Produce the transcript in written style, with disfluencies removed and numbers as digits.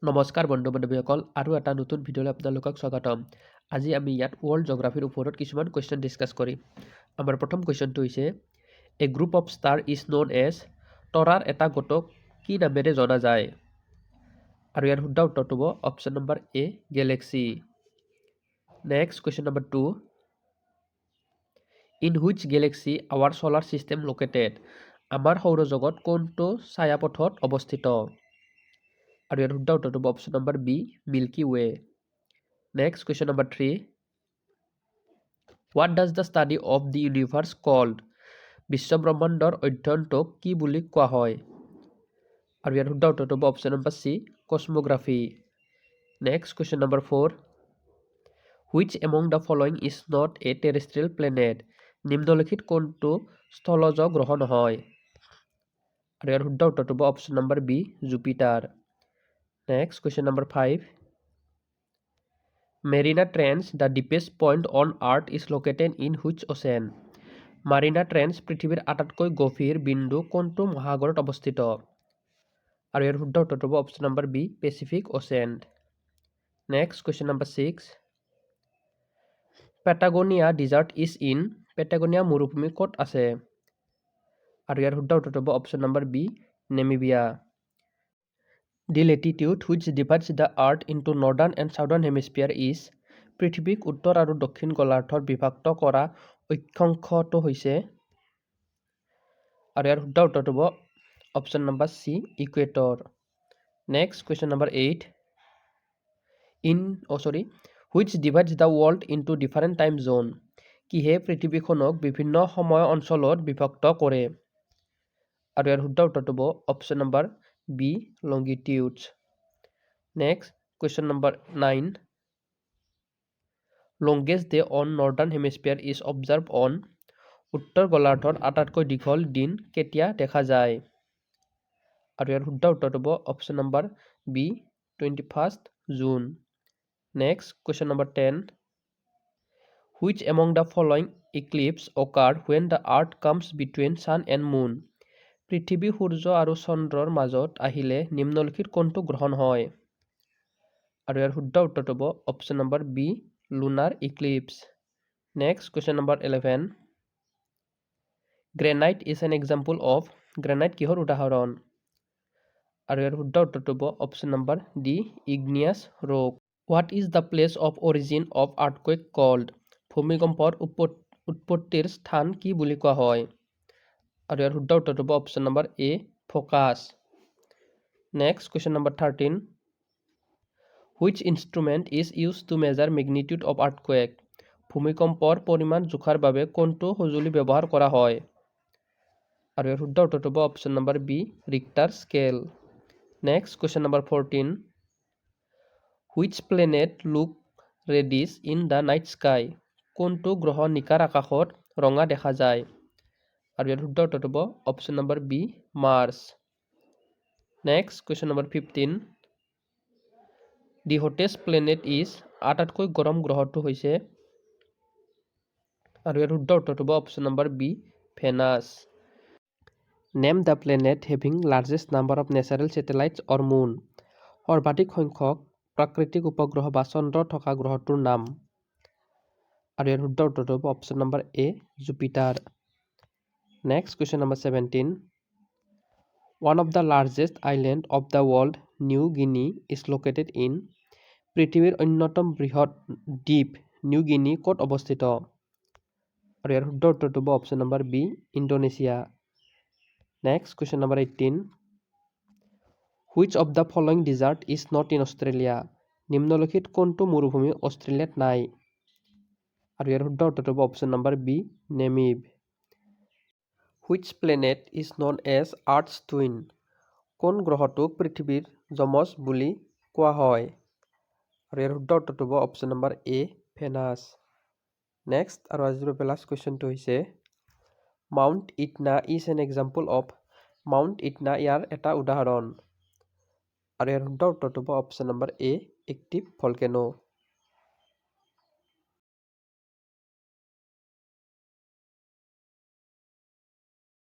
নমস্কাৰ বন্ধু বান্ধৱীসকল আৰু এটা নতুন ভিডিঅ'লৈ আপোনালোকক স্বাগতম। আজি আমি ইয়াত ৱৰ্ল্ড জিঅ'গ্ৰাফিৰ ওপৰত কিছুমান কুৱেশ্যন ডিছকাছ কৰিম। আমাৰ প্ৰথম কুৱেশ্যনটো হৈছে a group of star is known as তৰাৰ এটা গোটক কি নামেৰে জনা যায়? আৰু ইয়াৰ শুদ্ধ উত্তৰটো হ'ব option number A galaxy. Next question number 2 in which galaxy our solar system located? আমাৰ সৌৰজগত কোনটো ছায়াপথত অৱস্থিত? আৰু ইয়াৰ শুদ্ধ উত্তৰটো হ'ব option number B milky way. Next question number 3 what does the study of the universe called? বিশ্বব্ৰহ্মাণ্ডৰ অধ্যয়নটোক কি বুলি কোৱা হয়? আৰু ইয়াৰ শুদ্ধ উত্তৰটো হ'ব option number C cosmography. Next question number 4 which among the following is not a terrestrial planet? নিম্নলিখিত কোনটো স্থলজ গ্ৰহ নহয়? আৰু ইয়াৰ শুদ্ধ উত্তৰটো হ'ব option number B Jupiter. Next question number 5 Mariana Trench, the deepest point on earth, is located in which ocean? Mariana Trench পৃথিৱীৰ আটাইতকৈ গভীৰ বিন্দু কোনটো মহাসাগৰত অৱস্থিত? আৰু ইয়াৰ শুদ্ধ উত্তৰটো হ'ব option number B Pacific ocean. Next question number 6 Patagonia desert is in Patagonia মৰুভূমি ক'ত আছে? আৰু ইয়াৰ শুদ্ধ উত্তৰটো হ'ব option number B Namibia. The latitude which divides the earth into northern and southern hemisphere is পৃথিৱীক উত্তৰ আৰু দক্ষিণ গোলাৰ্ধত বিভক্ত কৰা অক্ষাংশটো হৈছে আৰু ইয়াৰ শুদ্ধ উত্তৰটো হ'ব option number C equator. Next question number 8 which divides the world into different time zone? কিহে পৃথিৱীখনক বিভিন্ন সময় অঞ্চলত বিভক্ত কৰে? আৰু ইয়াৰ শুদ্ধ উত্তৰটো হ'ব option number B longitudes. Next question number 9 longest day on northern hemisphere is observed on উত্তৰ গোলাৰ্ধত আটাইতকৈ দীঘল দিন কেতিয়া দেখা যায়? আৰু ইয়াৰ শুদ্ধ উত্তৰটো হ'ব option number B 21 June. Next question number 10 which among the following eclipse occurred when the earth comes between sun and moon? পৃথিৱী সূৰ্য আৰু চন্দ্ৰৰ মাজত আহিলে নিম্নলিখিত কোনটো গ্ৰহণ হয়? আৰু ইয়াৰ শুদ্ধ উত্তৰটো হ'ব option number B lunar eclipse. Next question number 11 granite is an example of granite কিহৰ উদাহৰণ? আৰু ইয়াৰ শুদ্ধ উত্তৰটো হ'ব option number D igneous rock. What is the place of origin of earthquake called? ভূমিকম্পৰ উৎপত্তিৰ স্থান কি বুলি কোৱা হয়? আৰু ইয়াৰ শুদ্ধ উত্তৰটো হ'ব option number A focus. Next question number 13 which instrument is used to measure magnitude of earthquake? ভূমিকম্পৰ পৰিমাণ জোখাৰ বাবে কোনটো সঁজুলি ব্যৱহাৰ কৰা হয়? আৰু ইয়াৰ শুদ্ধ উত্তৰটো হ'ব option number B Richter scale. Next question number 14 which planet look reddish in the night sky? কোনটো গ্ৰহ নিশাৰ আকাশত ৰঙা দেখা যায়? আৰু ইয়াৰ শুদ্ধ উত্তৰটো হ'ব option number B Mars. Next question number 15 the hottest planet is আটাইতকৈ গৰম গ্ৰহটো হৈছে আৰু ইয়াৰ শুদ্ধ উত্তৰটো হ'ব option number B Venus. Name the planet having largest number of natural satellites or moon? সৰ্বাধিক সংখ্যক প্ৰাকৃতিক উপগ্ৰহ বা চন্দ্ৰ থকা গ্ৰহটোৰ নাম? আৰু ইয়াৰ শুদ্ধ উত্তৰটো হ'ব option number A Jupiter. Next question number 17 one of the largest island of the world New Guinea is located in পৃথিৱীৰ অন্যতম বৃহৎ দ্বীপ নিউ গিনি ক'ত অৱস্থিত? আৰু ইয়াৰ শুদ্ধ উত্তৰটো হ'ব option number B Indonesia. Next question number 18 which of the following desert is not in Australia? নিম্নলিখিত কোনটো মৰুভূমি অষ্ট্ৰেলিয়াত নাই? আৰু ইয়াৰ শুদ্ধ উত্তৰটো হ'ব option number B Namib. Which planet is known as Earth's twin? কোন গ্ৰহটোক পৃথিৱীৰ যমজ বুলি কোৱা হয়? আৰু ইয়াৰ শুদ্ধ উত্তৰটো হ'ব অপশ্যন নম্বৰ এ ভেনাছ। নেক্সট আৰু আজিৰ বাবে লাষ্ট কুৱেশ্যনটো হৈছে মাউণ্ট ইটনা is an example of mount ইটনা ইয়াৰ এটা উদাহৰণ? আৰু ইয়াৰ শুদ্ধ উত্তৰটো হ'ব অপশ্যন নম্বৰ এ এক্টিভ ভলকেনো।